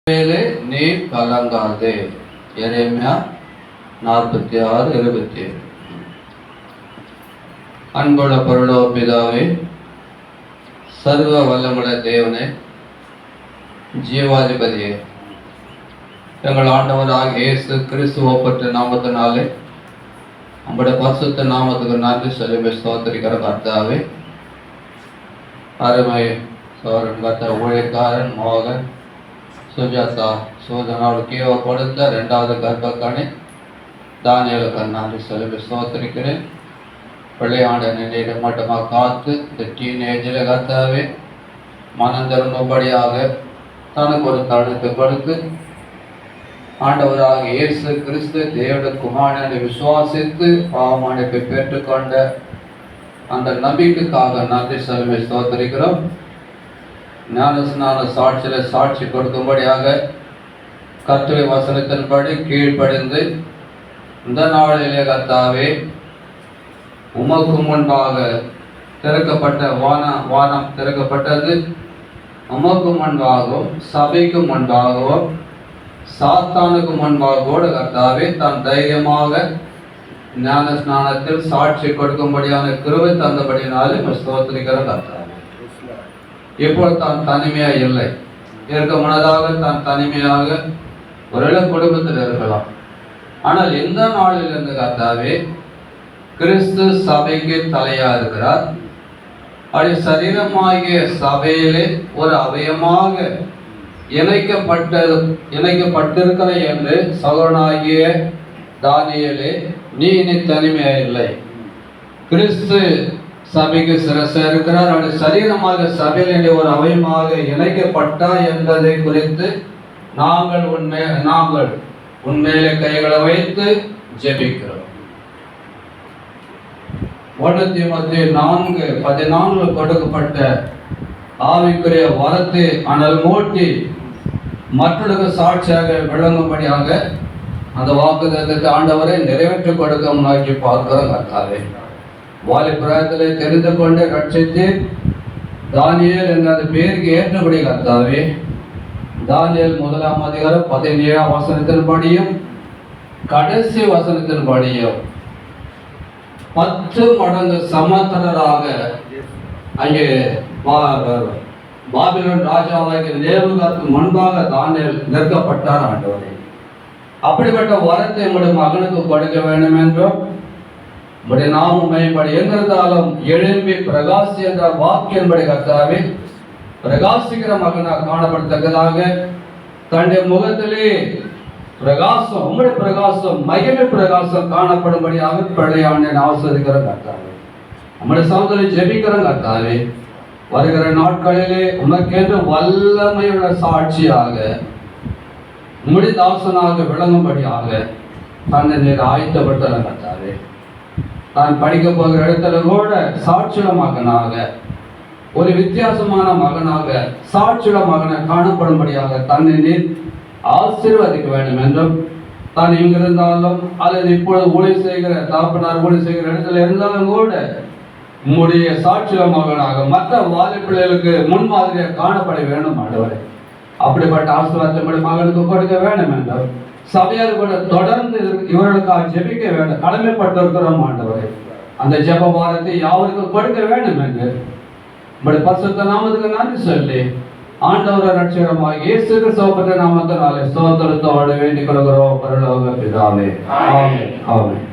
மேலே நீ கலங்காதே. எரேமியா 46:27. அன்புள்ள பரலோக பிதாவே, சர்வ வல்லமுள்ள தேவனே, ஜீவாதிபதியே, எங்கள் ஆண்டவராக இயேசு கிறிஸ்து ஒப்பற்ற நாமத்தினாலே நம்முடைய பரிசுத்த நாமத்துக்கு நன்றி சொல்லி ஸ்தோத்திரிக்கிற கர்த்தாவே, அருமை சோரன் கர்த்தர் ஊழியக்காரன் மோகன் சுஜாதா சோதனாவுக்கு கொடுத்த 2வது கர்ப்பக்கணி தானியலுக்கு நன்றி சொல்லி ஸ்தோத்திரிக்கிறேன். பிள்ளையாண்ட நிலையில மட்டுமாக காத்து இந்த டீனேஜில் கர்த்தாவே மனம் திரும்பும்படியாக தனக்கு ஒரு தடுத்து கொடுத்து ஆண்டவராக இயேசு கிறிஸ்து தேவனுடைய குமாரனை விசுவாசித்து பாவமன்னிப்பை பெற்றுக்கொண்ட அந்த நம்பிக்கைக்காக நன்றி சொல்லி ஸ்தோத்திரிக்கிறோம். ஞானஸ்நான சாட்சியில் சாட்சி கொடுக்கும்படியாக கர்த்தருடைய வசனத்தின்படி கீழ்ப்படிந்து இந்த நாளிலே கர்த்தாவே உமக்கு முன்பாக திறக்கப்பட்ட வானம் திறக்கப்பட்டது. உமக்கு முன்பாகவும் சபைக்கு முன்பாகவும் சாத்தானுக்கு முன்பாக கூட கர்த்தாவே தான் தைரியமாக ஞான ஸ்நானத்தில் சாட்சி கொடுக்கும்படியான கிருபை தந்தபடினாலே ஸ்தோத்திரிக்கிற கர்த்தாவே, இப்பொழுது தான் தனிமையாக இல்லை, இருக்க முன்னதாக தான் தனிமையாக ஒரு குடும்பத்தில் இருக்கலாம். ஆனால் எந்த நாளிலிருந்து கர்த்தாவே கிறிஸ்து சபைக்கு தலையா இருக்கிறார். அப்படி சரீரமாகிய சபையிலே ஒரு அவயமாக இணைக்கப்பட்டிருக்கிற என்று சகோதரனாகிய தானியேலே, நீ இனி தனிமையா இல்லை, கிறிஸ்து சபைக்கு சிரசா இருக்கிறார். அவருடைய சரீரமாக சபையில் ஒரு அவயமாக இணைக்கப்பட்டா என்பதை குறித்து நாங்கள் உண்மையிலே கைகளை வைத்து ஜெபிக்கிறோம். 1 தீமோத்தேயு 4:14 கொடுக்கப்பட்ட ஆவிக்குரிய வரத்தை அனல் மூட்டி மற்றொரு சாட்சியாக விளங்கும்படியாக அந்த வாக்குத்தத்தத்தை ஆண்டவரை நிறைவேற்றி கொடுக்க நோக்கி பார்க்கிறோம். கர்த்தாவே, வாலிபுரத்திலே தெரிந்து கொண்டு ரட்சித்து தானியேல் என்ற அந்த பேருக்கு ஏற்றபடி கர்த்தாவே, தானியேல் 1ஆம் அதிகாரம் 17ஆம் வசனத்தின்படியும் கடைசி வசனத்தின்படியும் 10 மடங்கு சமத்தனராக அங்கே பாபிலோன் ராஜாவாகிய நேபுகாத்துக்கு முன்பாக தானியேல் நிற்கப்பட்டார். ஆண்டவரே, அப்படிப்பட்ட வரத்தை உங்களுடைய மகனுக்கு கொடுக்க வேண்டும் என்றும் உடைய நாமம் மேம்படி எங்கிருந்தாலும் எழும்பி பிரகாசி என்ற வாக்கியன்படி கர்த்தாவே பிரகாசிக்கிற மகனாக காணப்படத்தக்கதாக தன்னுடைய முகத்திலே பிரகாசம், உங்களுடைய பிரகாசம், மகிமை பிரகாசம் காணப்படும்படியாக பிள்ளையாண்டை ஆசிரியக்கிற கர்த்தாவே, நம்முடைய சகோதரி ஜெபிக்கிற கர்த்தாவே, வருகிற நாட்களிலே உனக்கென்று வல்லமையுள்ள சாட்சியாக உம்முடைய தாசனாக விளங்கும்படியாக தன்னை நீர் ஆயத்தப்பட்ட கர்த்தாவே, தான் படிக்க போகிற இடத்துல கூட சாட்சியுள்ள மகனாக, ஒரு வித்தியாசமான மகனாக, சாட்சியுள்ள மகனை காணப்படும்படியாக தன்னை நீர் ஆசீர்வதிக்க வேண்டும் என்றும், தான் இங்கிருந்தாலும் அல்லது இப்பொழுது ஊழி செய்கிற தாப்பனார் ஊழி செய்கிற இடத்துல இருந்தாலும் கூட உம்முடைய சாட்சியுள்ள மகனாக மற்ற வாலிபிள்ளைகளுக்கு முன்மாதிரியாக காணப்பட வேண்டும். ஆண்டவரே, அப்படிப்பட்ட ஆசீர்வாதத்தை மகனுக்கு கொடுக்க வேண்டும் என்றும், சபையார் கூட தொடர்ந்து இவர்களுக்காக ஜெபிக்க வேண்டும், கடமைப்பட்டிருக்கிறோம். ஆண்டவரே, அந்த ஜெப வாரத்தை யாருக்கும் கொடுக்க வேண்டும் என்று உங்களுடைய பரிசுத்த நாமத்துக்கு நன்றி சொல்லி ஆண்டவர் ரட்சகராகிய இயேசு கிறிஸ்துவின் நாமத்தினாலே ஸ்தோத்திரத்தோடு வேண்டிக் கொள்கிறோம் பரலோக பிதாவே. ஆமென். ஆமென்.